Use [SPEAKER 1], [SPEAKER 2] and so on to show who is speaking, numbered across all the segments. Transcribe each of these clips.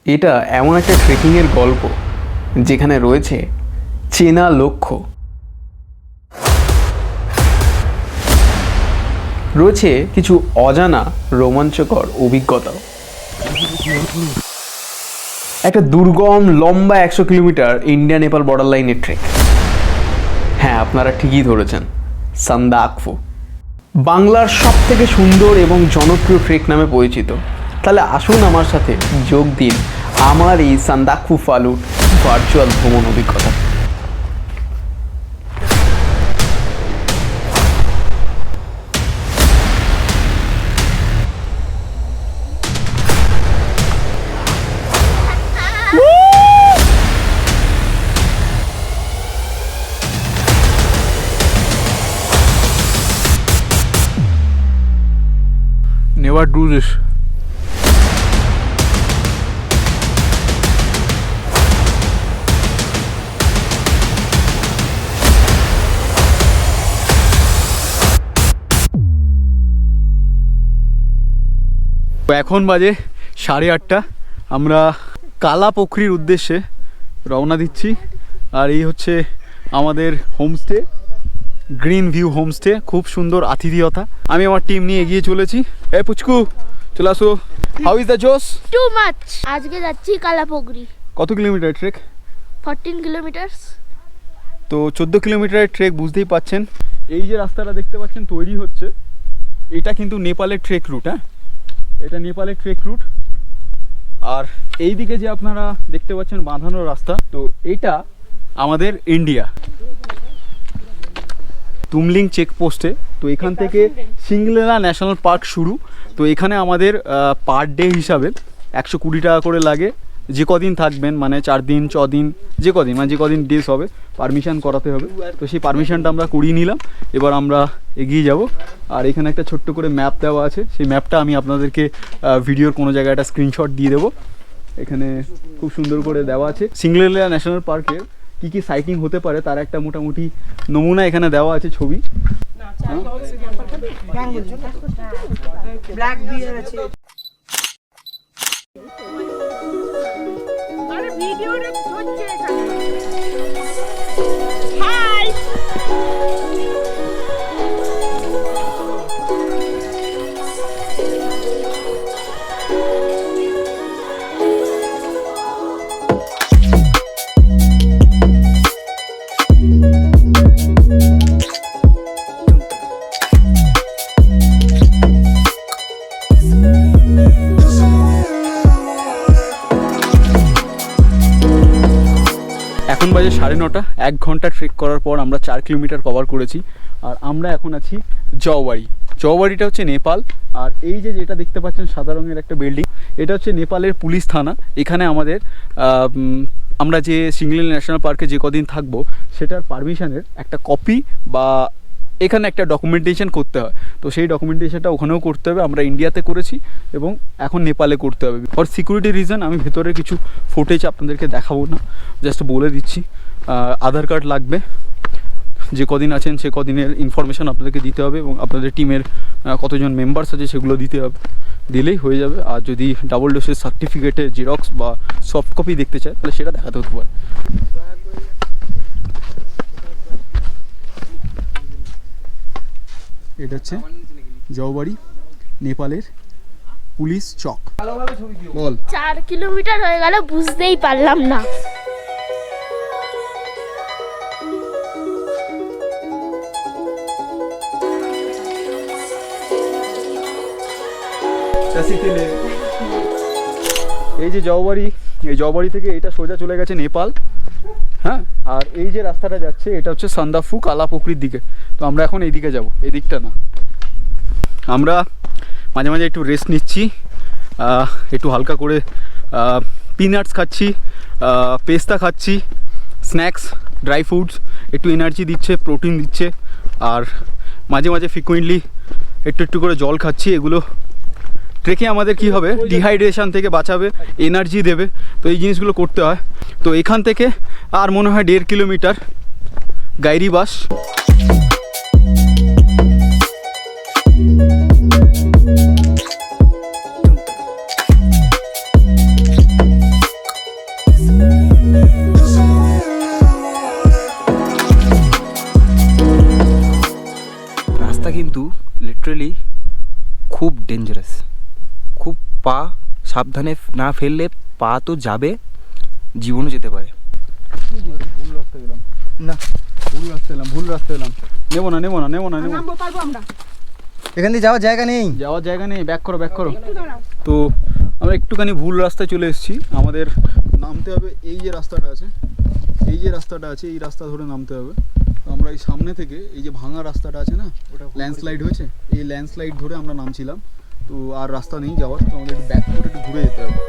[SPEAKER 1] এটা এমন একটা ট্রেকিংয়ের গল্প যেখানে রয়েছে চেনা লক্ষ্য, রয়েছে কিছু অজানা রোমাঞ্চকর অভিজ্ঞতাও। একটা দুর্গম লম্বা 100 কিলোমিটার ইন্ডিয়া নেপাল বর্ডার লাইনের ট্রেক। হ্যাঁ, আপনারা ঠিকই ধরেছেন, সান্দাকফু বাংলার সব থেকে সুন্দর এবং জনপ্রিয় ট্রেক নামে পরিচিত। তাহলে আসুন আমার সাথে যোগ দিন আমার এই সান্দাকফু ফালুট ভার্চুয়াল ভ্রমণ অভিজ্ঞতা।
[SPEAKER 2] Never do this. এখন বাজে 8:30। আমরা কালাপোখরির উদ্দেশ্যে রওনা দিচ্ছি। আর এই হচ্ছে আমাদের হোমস্টে, গ্রিন ভিউ হোমস্টে। খুব সুন্দর আতিথেয়তা। আমি আমার টিম নিয়ে এগিয়ে চলেছি। এই পুচকু চলে আসো। হাউ ইজ দ্য জোস?
[SPEAKER 3] Too much. আজকে যাচ্ছি কালাপোখরি।
[SPEAKER 2] কত কিলোমিটার ট্রেক?
[SPEAKER 3] 14 কিলোমিটার।
[SPEAKER 2] তো 14 কিলোমিটারের ট্রেক, বুঝতেই পাচ্ছেন। এই যে রাস্তাটা দেখতে পাচ্ছেন তৈরি হচ্ছে, এটা কিন্তু নেপালের ট্রেক রুট। হ্যাঁ, এটা নেপালের ট্রেক রুট। আর এই দিকে যে আপনারা দেখতে পাচ্ছেন বাঁধানো রাস্তা, তো এটা আমাদের ইন্ডিয়া তুমলিং চেকপোস্টে। তো এখান থেকে সিংলেলা ন্যাশনাল পার্ক শুরু। তো এখানে আমাদের পার ডে হিসাবে 120 টাকা করে লাগে। যে কদিন থাকবেন, মানে 4 দিন 6 দিন, যে কদিন ডেজ হবে, পারমিশন করাতে হবে। তো সেই পারমিশনটা আমরা করিয়ে নিলাম। এবার আমরা এগিয়ে যাব। আর এখানে একটা ছোট্ট করে ম্যাপ দেওয়া আছে। সেই ম্যাপটা আমি আপনাদেরকে ভিডিওর কোনো জায়গায় একটা স্ক্রিনশট দিয়ে দেবো। এখানে খুব সুন্দর করে দেওয়া আছে সিংলেলা ন্যাশনাল পার্কে কী কী সাইটিং হতে পারে তার একটা মোটামুটি নমুনা এখানে দেওয়া আছে, ছবি। এখন বাজে 9:30। 1 ঘন্টা ট্রেক করার পর আমরা 4 কিলোমিটার কভার করেছি। আর আমরা এখন আছি জওবাড়ি। জওবাড়িটা হচ্ছে নেপাল। আর এই যে যেটা দেখতে পাচ্ছেন সাদা রঙের একটা বিল্ডিং, এটা হচ্ছে নেপালের পুলিশ থানা। এখানে আমাদের আমরা যে সিংলেলা ন্যাশনাল পার্কে যে কদিন থাকবো সেটার পারমিশনের একটা কপি বা এখানে একটা ডকুমেন্টেশন করতে হয়। তো সেই ডকুমেন্টেশনটা ওখানেও করতে হবে। আমরা ইন্ডিয়াতে করেছি এবং এখন নেপালে করতে হবে। ফর সিকিউরিটি রিজন আমি ভেতরে কিছু ফুটেজ আপনাদেরকে দেখাবো না, জাস্ট বলে দিচ্ছি। আধার কার্ড লাগবে, যে কদিন আছেন সে কদিনের ইনফরমেশান আপনাদেরকে দিতে হবে এবং আপনাদের টিমের কতজন মেম্বার্স আছে সেগুলো দিতে হবে, দিলেই হয়ে যাবে। আর যদি ডাবল ডোজের সার্টিফিকেটের জেরক্স বা সফট কপি দেখতে চায় তাহলে সেটা দেখাতে হতে পারে। এটা হচ্ছে জওবাড়ি, নেপালের পুলিশ চক। বল।
[SPEAKER 3] 4 কিলোমিটার হয়ে গেল, বুঝতেই পারলাম না।
[SPEAKER 2] এই যে জওবাড়ি, এই জওবাড়ি থেকে এটা সোজা চলে গেছে নেপাল। হ্যাঁ, আর এই যে রাস্তাটা যাচ্ছে এটা হচ্ছে সান্দাকফু কালাপোখরির দিকে। তো আমরা এখন এই দিকে যাবো, এই দিকটা না। আমরা মাঝে মাঝে একটু রেস্ট নিচ্ছি, একটু হালকা করে পিনাটস খাচ্ছি, পেস্তা খাচ্ছি, স্ন্যাক্স, ড্রাই ফ্রুটস, একটু এনার্জি দিচ্ছে, প্রোটিন দিচ্ছে। আর মাঝে মাঝে ফ্রিকুয়েন্টলি একটু করে জল খাচ্ছি। এগুলো ট্রেকে আমাদের কি হবে, ডিহাইড্রেশন থেকে বাঁচাবে, এনার্জি দেবে। তো এই জিনিসগুলো করতে হয়। তো এখান থেকে আর মনে হয় 1.5 কিলোমিটার গাইরি বাস।
[SPEAKER 4] ডেঞ্জারাস, খুব পা সাবধানে না ফেললে পা তো যাবে, জীবনও যেতে পারে।
[SPEAKER 2] ভুল রাস্তা গেলাম,
[SPEAKER 4] না
[SPEAKER 2] ভুল রাস্তা এলাম। নেবো না।
[SPEAKER 4] এখান দিয়ে যাওয়ার জায়গা নেই।
[SPEAKER 2] ব্যাক করো। তো আমরা একটুখানি ভুল রাস্তায় চলে এসেছি। আমাদের নামতে হবে এই যে রাস্তাটা আছে, এই রাস্তা ধরে নামতে হবে। তো আমরা এই সামনে থেকে এই যে ভাঙা রাস্তাটা আছে না, ওটা ল্যান্ডস্লাইড হয়েছে, এই ল্যান্ডস্লাইড ধরে আমরা নামছিলাম। তো আর রাস্তা নেই যাওয়ার, তো আমাদের একটু ব্যাক করে একটু ঘুরে যেতে হবে।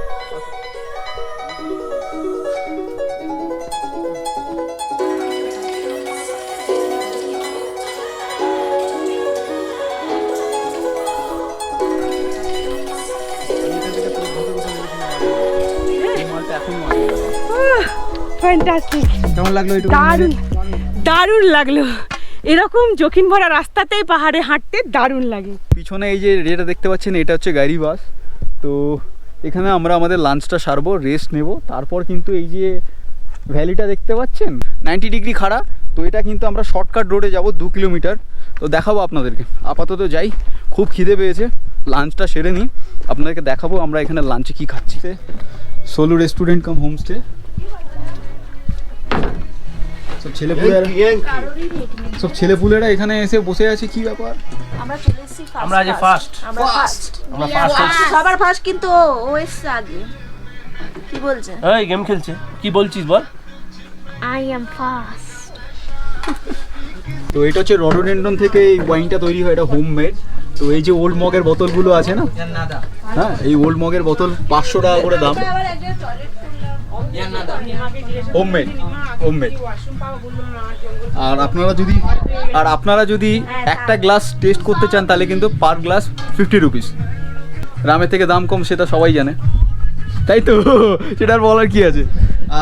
[SPEAKER 5] ফ্যান্টাস্টিক,
[SPEAKER 4] কেমন লাগলো?
[SPEAKER 5] দারুণ লাগলো। এরকম জখিন ভরা রাস্তাতেই পাহাড়ে হাঁটতে দারুণ লাগে।
[SPEAKER 2] পিছনে এই যে যেটা দেখতে পাচ্ছেন, এটা হচ্ছে গাড়ি বাস। তো এখানে আমরা আমাদের লাঞ্চটা সারবো, রেস্ট নেব, তারপর কিন্তু এই যে ভ্যালিটা দেখতে পাচ্ছেন 90 ডিগ্রি খাড়া, তো এটা কিন্তু আমরা শর্টকাট রোডে যাব 2 কিলোমিটার। তো দেখাবো আপনাদেরকে, আপাতত যাই, খুব খিদে পেয়েছে, লাঞ্চটা সেরে নিই, আপনাদেরকে দেখাবো আমরা এখানে লাঞ্চে কী খাচ্ছি। সোলো রেস্টুরেন্ট কাম হোমস্টে। সব ছেলেপুলেরা এখানে এসে বসে আছে, কি ব্যাপার?
[SPEAKER 6] আমরা আজ ফার্স্ট
[SPEAKER 3] সবার ফার্স্ট, কিন্তু ও এসছে আগে। কি বলছে?
[SPEAKER 6] এই গেম খেলছে, কি বলছিস বল?
[SPEAKER 3] I am first.
[SPEAKER 2] তো এটা হচ্ছে রডোডেন্ড্রন থেকে এই ওয়াইনটা তৈরি হয়, এটা হোমমেড। তো এই যে ওল্ড মগের বোতলগুলো আছে না, হ্যাঁ, এই ওল্ড মগের বোতল 500 টাকা করে দাম। হোমমেড। আর আপনারা যদি একটা গ্লাস টেস্ট করতে চান তাহলে কিন্তু পার গ্লাস 50 রুপিস। রামের থেকে দাম কম সেটা সবাই জানে, তাই তো, সেটার বলার কি আছে।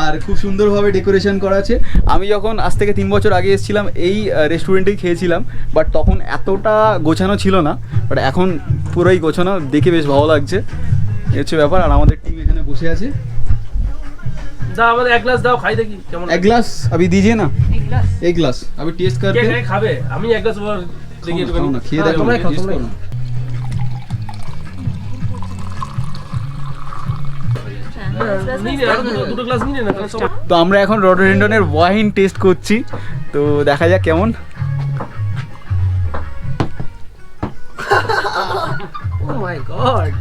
[SPEAKER 2] আর খুব সুন্দরভাবে ডেকোরেশন করা আছে। আমি যখন আজ থেকে 3 বছর আগে এসেছিলাম এই রেস্টুরেন্টেই খেয়েছিলাম, বাট তখন এতটা গোছানো ছিল না, বাট এখন পুরোই গোছানো, দেখে বেশ ভালো লাগছে, এই হচ্ছে ব্যাপার। আর আমাদের টিম এখানে বসে আছে।
[SPEAKER 6] দাও আমাদের এক গ্লাস দাও, খাই দেখি কেমন।
[SPEAKER 2] एक ग्लास अभी दीजिए ना, एक ग्लास अभी टेस्ट करके।
[SPEAKER 6] কে খাবে? আমি এক গ্লাস ওর দেখি একটু
[SPEAKER 2] খাও না, খেয়ে দেখো,
[SPEAKER 6] তোমরা খাও,
[SPEAKER 2] টেস্ট
[SPEAKER 6] তোমরা
[SPEAKER 2] করো।
[SPEAKER 6] দুটো গ্লাস নিয়ে নে না সব।
[SPEAKER 2] তো আমরা এখন রডোডেন্ড্রনের ওয়াইন টেস্ট করছি, তো দেখা যাক কেমন।
[SPEAKER 6] ও মাই গড,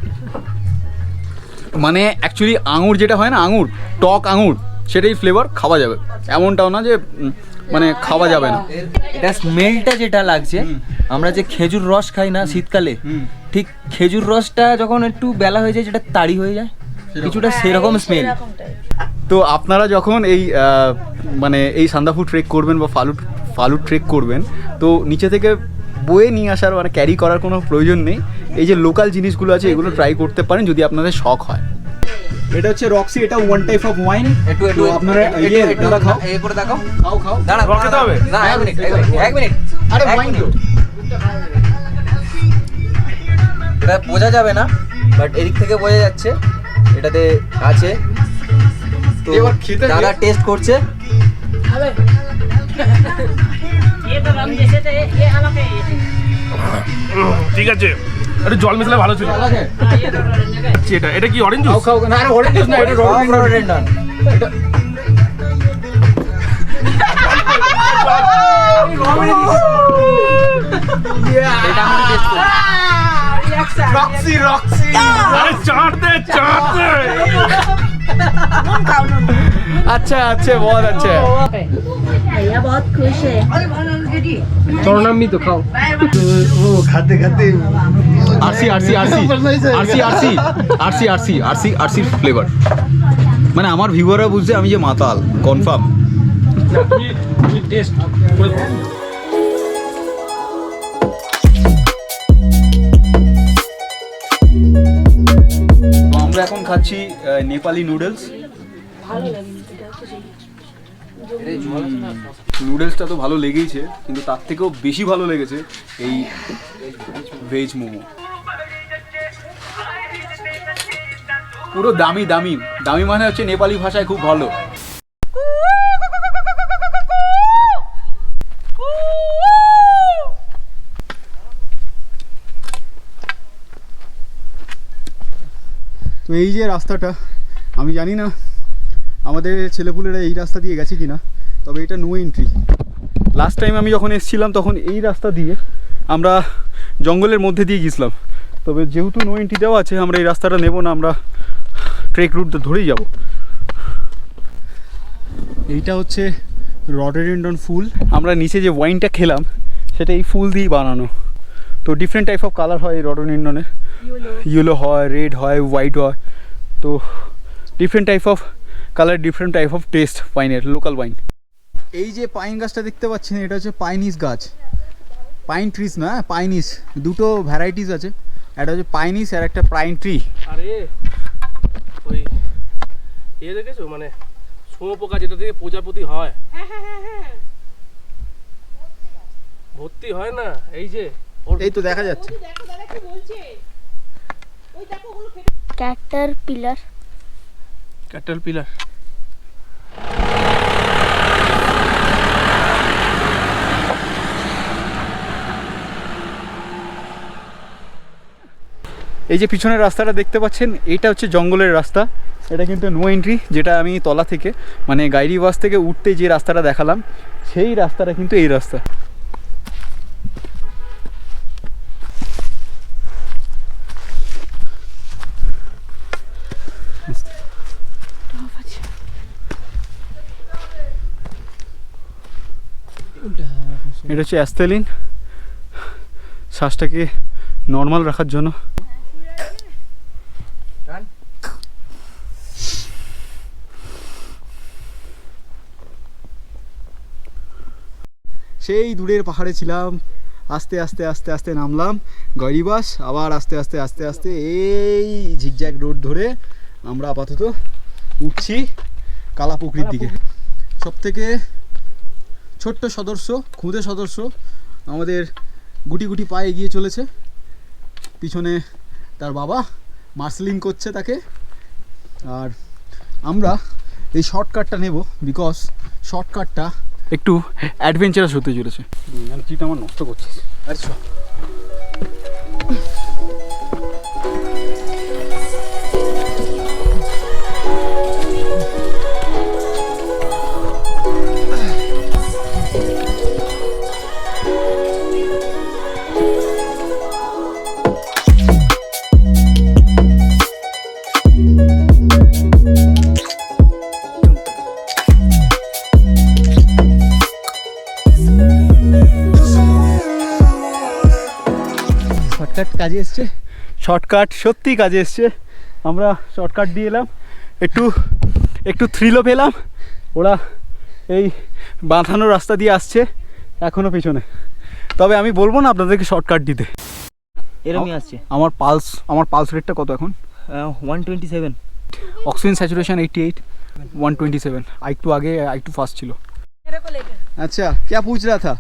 [SPEAKER 2] মানে অ্যাকচুয়ালি আঙুর যেটা হয় না, আঙুর, টক আঙুর, সেটাই ফ্লেভার, খাওয়া যাবে, এমনটাও না যে মানে খাওয়া যাবে না।
[SPEAKER 4] এটা স্মেলটা যেটা লাগছে, আমরা যে খেজুর রস খাই না শীতকালে, ঠিক খেজুর রসটা যখন একটু বেলা হয়ে যায় যেটা তাড়ি হয়ে যায়, কিছুটা সেরকম স্মেল।
[SPEAKER 2] তো আপনারা যখন এই মানে এই সান্দাকফু ট্রেক করবেন বা ফালুট ট্রেক করবেন, তো নিচে থেকে বয়ে নিয়ে আসার মানে ক্যারি করার কোনো প্রয়োজন নেই। এই যে লোকাল জিনিসগুলো আছে এগুলো ট্রাই করতে পারেন যদি আপনাদের শখ হয়। এটা হচ্ছে রক্সি, এটা ওয়ান টাইপ অফ ওয়াইন।
[SPEAKER 4] একটু
[SPEAKER 2] আপনারা
[SPEAKER 4] একটু খাও, এই করে দেখাও,
[SPEAKER 2] খাও।
[SPEAKER 4] দাঁড়া, খেতে হবে না, এক মিনিট
[SPEAKER 2] আরে ওয়াইন তো
[SPEAKER 4] এটা বোঝা যাবে না, বাট এদিক থেকে বোঝা যাচ্ছে এটাতে আছে। তো
[SPEAKER 2] এবার খেতে
[SPEAKER 4] দাদা টেস্ট করছে।
[SPEAKER 6] ঠিক আছে, একটু জল মিশলে ভালো ছিল। এটা কি অরেঞ্জ জুস?
[SPEAKER 2] খাও না, আরে অরেঞ্জ জুস না, এটা রডোডেন্ড্রন। রক্সি
[SPEAKER 6] আরে চাট দে।
[SPEAKER 2] अच्छा बहुत अच्छा है।
[SPEAKER 3] भैया बहुत खुश है।
[SPEAKER 6] তোর নাম নি তো খাও।
[SPEAKER 7] वो खाते खाते
[SPEAKER 2] আরসি ফ্লেভার, মানে আমার ভিউয়াররা বুঝছে আমি যে মাতাল কনফার্ম।
[SPEAKER 6] তুমি টেস্ট করে দেখো।
[SPEAKER 2] আমরা এখন খাচ্ছি নেপালি নুডলস। নুডলসটা তো ভালো লেগেইছে, কিন্তু তার থেকেও বেশি ভালো লেগেছে এই ভেজ মোমো। পুরো দামি দামি দামি মানে হচ্ছে নেপালি ভাষায় খুব ভালো। এই যে রাস্তাটা, আমি জানি না আমাদের ছেলেপুলেরা এই রাস্তা দিয়ে গেছে কি না, তবে এটা নো এন্ট্রি। লাস্ট টাইম আমি যখন এসেছিলাম তখন এই রাস্তা দিয়ে আমরা জঙ্গলের মধ্যে দিয়ে গেছিলাম, তবে যেহেতু নো এন্ট্রি দেওয়া আছে আমরা এই রাস্তাটা নেব না, আমরা ট্রেক রুট ধরেই যাব। এইটা হচ্ছে রডোডেন্ড্রন ফুল। আমরা নিচে যে ওয়াইনটা খেলাম সেটা এই ফুল দিয়েই বানানো। তো ডিফারেন্ট টাইপ অফ কালার হয় এই রডোডেন্ড্রনের, ইয়েলো হয়, রেড হয়, হোয়াইট হয়। তো different type of colour, different type of taste ওয়াইনের, লোকাল ওয়াইন। এই যে পাইন গাছটা দেখতে পাচ্ছেন এটা হচ্ছে পাইনিস গাছ, পাইন ট্রিজ না, পাইনিস। দুটো ভ্যারাইটিস আছে, একটা হচ্ছে পাইনিস আর একটা পাইন ট্রি।
[SPEAKER 6] আরে ওই দেখেছো মানে শুঁয়োপোকা যেটা থেকে প্রজাপতি হয়, ভর্তি হয় না, এই যে
[SPEAKER 2] এই তো দেখা যাচ্ছে।
[SPEAKER 3] ক্যাটারপিলার।
[SPEAKER 6] ক্যাটারপিলার।
[SPEAKER 2] এই যে পিছনের রাস্তাটা দেখতে পাচ্ছেন এটা হচ্ছে জঙ্গলের রাস্তা, এটা কিন্তু নো এন্ট্রি। যেটা আমি তলা থেকে মানে গাইরি বাস থেকে উঠতে যে রাস্তাটা দেখালাম সেই রাস্তাটা কিন্তু এই রাস্তা। এটা হচ্ছে অ্যাস্থেলিন, শ্বাসটাকে নর্মাল রাখার জন্য। সেই দূরের পাহাড়ে ছিলাম, আস্তে আস্তে আস্তে আস্তে নামলাম গাড়ি বাস, আবার আস্তে আস্তে আস্তে আস্তে এই ঝিকঝ্যাক রোড ধরে আমরা আপাতত উঠছি কালাপোখরির দিকে। সবথেকে ছোট্ট সদস্য, খুদে সদস্য আমাদের গুটি গুটি পায়ে এগিয়ে চলেছে, পিছনে তার বাবা মার্সেলিং করছে তাকে। আর আমরা এই শর্টকাটটা নেব বিকজ শর্টকাটটা একটু অ্যাডভেঞ্চারাস হতে চলেছে। চিটা আমার নষ্ট করছিস। আচ্ছা কাজে এসছে, শর্টকাট সত্যি কাজে এসছে। আমরা শর্টকাট দিয়ে এলাম, একটু থ্রিলও পেলাম। ওরা এই বাঁধানো রাস্তা দিয়ে আসছে এখনও পেছনে, তবে আমি বলবো না আপনাদেরকে শর্টকাট দিতে।
[SPEAKER 4] এরকমই আসছে।
[SPEAKER 2] আমার পালস রেটটা কত এখন?
[SPEAKER 4] 127।
[SPEAKER 2] Oxygen saturation 88, 127। একটু আগে একটু ফাস্ট ছিল। আচ্ছা क्या पूछ रहा था?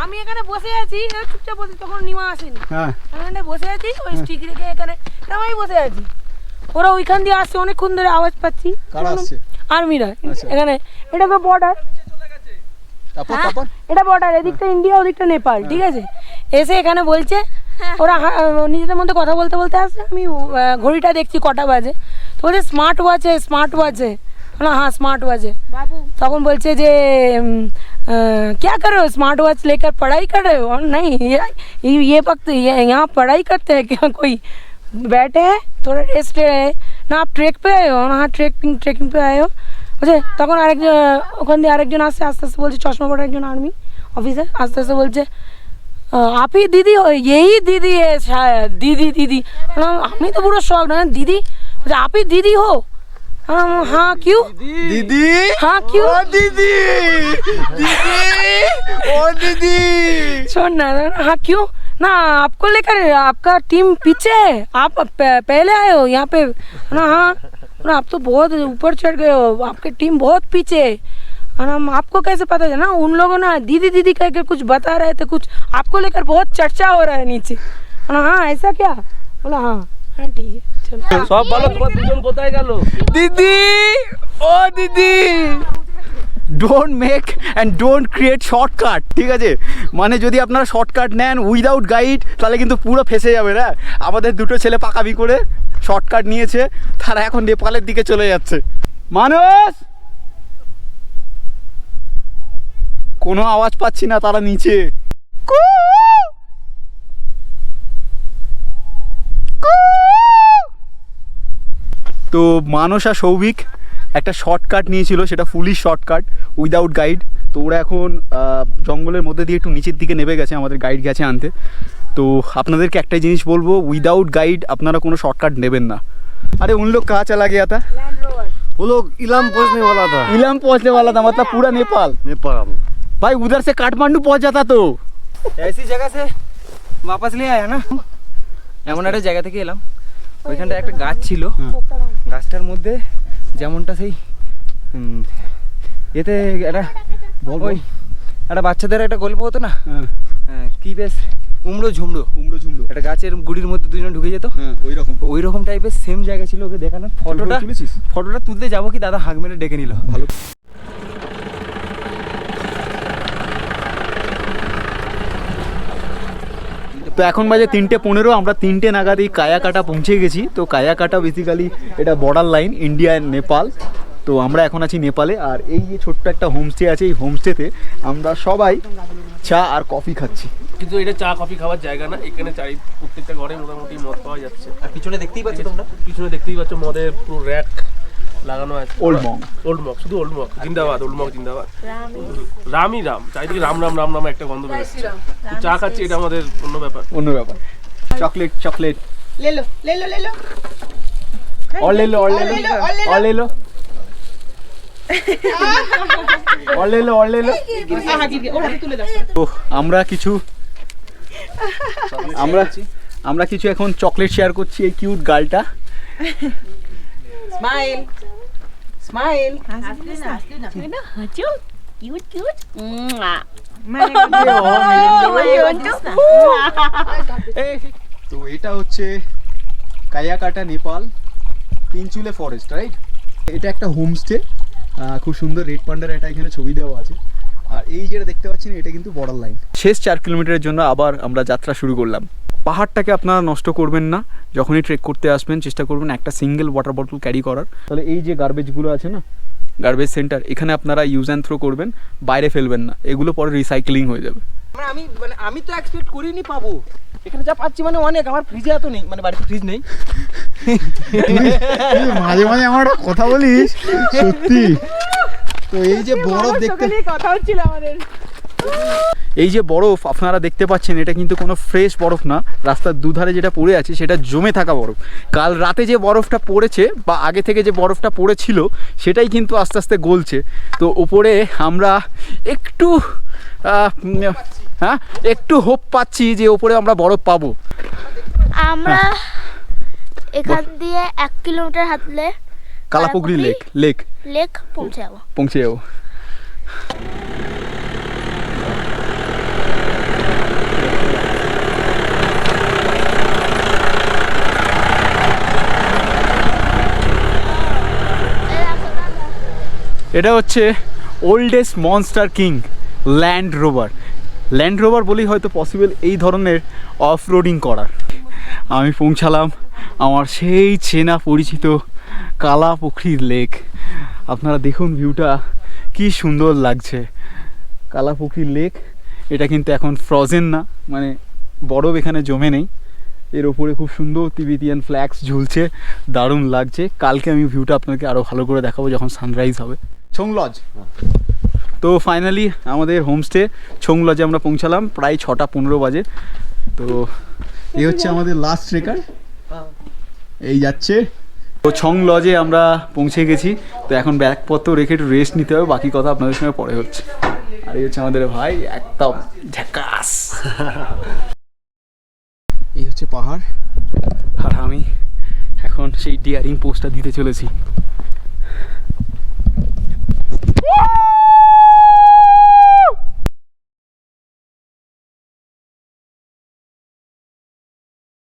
[SPEAKER 5] আমি এখানে বসে আছি, চুপচাপ বসে, তখন নিমা আসেনি।
[SPEAKER 2] হ্যাঁ
[SPEAKER 5] এখানে বসে আছি, ওই স্টিক রেখে এখানে আমি বসে আছি। ওরা ওইখান দিয়ে আসছে, অনেকক্ষণ ধরে আওয়াজ পাচ্ছি।
[SPEAKER 2] কারা আসছে?
[SPEAKER 5] আর্মিরা। এখানে এটা তো বর্ডার, এটা বর্ডার, এদিকটা ইন্ডিয়া ওদিকটা নেপাল, ঠিক আছে। এসে এখানে বলছে, ওরা নিজেদের মধ্যে কথা বলতে বলতে আসছে। আমি ঘড়িটা দেখছি কটা বাজে, তো বলছে স্মার্ট ওয়াচ है, স্মার্ট ওয়াচ है। हाँ स्मार्ट वॉच है। তখন বলছে যে क्या कर रहे हो, स्मार्ट वॉच लेकर पढ़ाई कर रहे हो? और नहीं, ये वक्त यहाँ पढ़ाई करते हैं क्या? कोई बैठे हैं, थोड़ा रेस्ट है ना, आप ट्रेक पे आए हो ना? हाँ ट्रेकिंग पे आए हो। বুঝছে, তখন আরেকজন ওখান দিয়ে আরেকজন আসছে, আস্তে আস্তে বলছে, চশমা পড়া একজন আর্মি অফিসার, আস্তে আস্তে বলছে आप ही दीदी हो? यही दीदी है शायद, दीदी। আমি তো পুরো শখ না, दीदी বলছে आप ही दीदी हो? हाँ क्यों
[SPEAKER 2] दीदी?
[SPEAKER 5] हाँ क्यों?
[SPEAKER 2] दीदी ओ दीदी
[SPEAKER 5] सुन ना, हाँ क्यों ना, आपको लेकर आपका टीम पीछे है, आप पहले आए हो यहाँ पे ना? हाँ ना, आप तो बहुत ऊपर चढ़ गए हो, आपकी टीम बहुत पीछे है। हम आपको कैसे पता चला? उन लोगों ना दीदी कह के कुछ बता रहे थे, कुछ आपको लेकर बहुत चर्चा हो रहा है नीचे। हाँ ऐसा क्या? बोला हाँ ठीक है चलो।
[SPEAKER 6] সব ভালো, তোমার দুজন কোথায় গেল?
[SPEAKER 2] दीदी ओ दीदी don't make and don't create shortcut, ঠিক আছে? মানে যদি আপনারা শর্টকাট নেন উইদাউট গাইড তাহলে কিন্তু পুরো ফেসে যাবে না। আমাদের দুটো ছেলে পাকাবি করে শর্টকাট নিয়েছে, তারা এখন নেপালের দিকে চলে যাচ্ছে। মানুষ কোনো আওয়াজ পাচ্ছি না, তারা নিচে। তো মানস আর সৌভিক একটা শর্টকাট নিয়েছিল, সেটা ফুলি শর্টকাট উইদাউট গাইড। তো ওরা এখন জঙ্গলের মধ্যে দিয়ে একটু নিচের দিকে নেমে গেছে, আমাদের গাইড গেছে আনতে। তো আপনাদেরকে একটাই জিনিস বলবো, উইদাউট গাইড আপনারা কোনো শর্টকাট নেবেন না। अरे उन लोग कहाँ चला गया था?
[SPEAKER 7] वो लोग इलाम पहुंचने वाला था।
[SPEAKER 2] इलाम पहुंचने वाला था, मतलब पूरा नेपाल।
[SPEAKER 7] नेपाल
[SPEAKER 2] भाई उधर से काठमांडू पहुंच जाता तो
[SPEAKER 4] ऐसी जगह से वापस ले आया ना। এমন একটা জায়গা থেকে এলাম, ওইখানটা একটা গাছ ছিল, গাছটার মধ্যে যেমনটা সেই এতে একটা ওই একটা বাচ্চাদের একটা গল্প হতো না, কি বেশ উমড়ো ঝুমড়ো একটা গাছের গুড়ির মধ্যে দুজন ঢুকে যেত, ওই রকম টাইপের সেম জায়গা ছিল। ওকে দেখানো ফটোটা তুলতে যাবো কি দাদা হাঁক মেরে ডেকে নিল। ভালো।
[SPEAKER 2] তো এখন বাজে 3:15, আমরা 3টে নাগাদ এই কায়াকাটা পৌঁছে গেছি। তো কায়াকাটা বেসিক্যালি এটা border line India and Nepal. তো আমরা এখন আছি নেপালে, আর এই যে ছোট্ট একটা হোমস্টে আছে, এই হোমস্টেতে আমরা সবাই চা আর কফি খাচ্ছি।
[SPEAKER 6] কিন্তু এটা চা কফি খাওয়ার জায়গা না, এখানে প্রত্যেকটা ঘরে মোটামুটি মদ পাওয়া যাচ্ছে।
[SPEAKER 4] আর পিছনে দেখতেই পাচ্ছ তোমরা,
[SPEAKER 6] পিছনে দেখতেই পাচ্ছ মদের পুরো র্যাক লাগানো আছে।
[SPEAKER 2] ওল্ড মগ,
[SPEAKER 6] শুধু ওল্ড মগ জিন্দাবাদ, ওল্ড মগ জিন্দাবাদ। রামই রাম, চারিদিকে রাম রাম রাম রাম একটা গন্ধ বেরোচ্ছে। চা খাচ্ছি, এটা আমাদের অন্য ব্যাপার।
[SPEAKER 2] চকলেট
[SPEAKER 5] ले लो
[SPEAKER 2] और ले लो তো আমরা কিছু এখন চকলেট শেয়ার করছি এই কিউট গার্লটা।
[SPEAKER 5] स्माइल
[SPEAKER 2] তো এটা হচ্ছে কায়াকাটা নেপাল, তিনচুলে ফরেস্ট, রাইট? এটা একটা হোমস্টে, খুব সুন্দর রেড পান্ডার একটা এখানে ছবি দেওয়া আছে। আর এই যেটা দেখতে পাচ্ছেন এটা কিন্তু বর্ডার লাইন। শেষ 4 কিলোমিটারের জন্য আবার আমরা যাত্রা শুরু করলাম। পাহাড়টাকে আপনারা নষ্ট করবেন না, যখনই ট্রেক করতে আসবেন চেষ্টা করবেন একটা সিঙ্গেল ওয়াটার বটল ক্যারি করার। তাহলে এই যে গার্বেজগুলো আছে না, গার্বেজ সেন্টার, এখানে আপনারা ইউজ অ্যান্ড থ্রো করবেন, বাইরে ফেলবেন না, এগুলো পরে রিসাইক্লিং হয়ে যাবে।
[SPEAKER 4] আমি তো এক্সপেক্ট করিনি পাবো, এখানে যা পাচ্ছি মানে অনেক। আমার ফ্রিজে এত নেই, মানে বাড়িতে ফ্রিজ নেই।
[SPEAKER 2] মাঝে মাঝে আমার কথা বলিস সত্যি। তো এই যে বরফ দেখতে
[SPEAKER 5] কথা হচ্ছিল আমাদের,
[SPEAKER 2] এই যে বরফ আপনারা দেখতে পাচ্ছেন, এটা কিন্তু কোনো ফ্রেশ বরফ না, রাস্তার দুধারে যেটা পড়ে আছে সেটা জমে থাকা বরফ। কাল রাতে যে বরফটা পড়েছে বা আগে থেকে যে বরফটা পড়েছিল সেটাই কিন্তু আস্তে আস্তে গলছে। তো উপরে আমরা একটু একটু হোপ পাচ্ছি যে উপরে আমরা বরফ পাবো।
[SPEAKER 3] আমরা এখান দিয়ে 1 কিলোমিটার হাঁটলে
[SPEAKER 2] কালাপোখরি লেক পৌঁছে যাবো। এটা হচ্ছে oldest monster king land rover বলেই হয়তো পসিবল এই ধরনের অফ রোডিং করার। আমি পৌঁছালাম আমার সেই চেনা পরিচিত কালাপোখরি লেক। আপনারা দেখুন ভিউটা কি সুন্দর লাগছে। কালাপোখরি লেক, এটা কিন্তু এখন ফ্রোজেন না, মানে বরফ এখানে জমে নেই। এর ওপরে খুব সুন্দর তিবেতিয়ান ফ্ল্যাগস ঝুলছে, দারুণ লাগছে। কালকে আমি ভিউটা আপনাকে আরও ভালো করে দেখাবো যখন সানরাইজ হবে। ছং লজ। তো ফাইনালি আমাদের হোমস্টে ছং লজে আমরা পৌঁছালাম, প্রায় 6:15 বাজে। তো এই হচ্ছে আমাদের লাস্ট ট্রেকার, এই যাচ্ছে। তো ছং লজে আমরা পৌঁছে গেছি। তো এখন ব্যাগপত্র রেখে একটু রেস্ট নিতে হবে, বাকি কথা আপনাদের সঙ্গে পরে হচ্ছে। আর এই হচ্ছে আমাদের ভাই, একদম ঝাকাস। এই হচ্ছে পাহাড়, আর আমি এখন সেই ডিয়ারিং পোস্টটা দিতে চলেছি।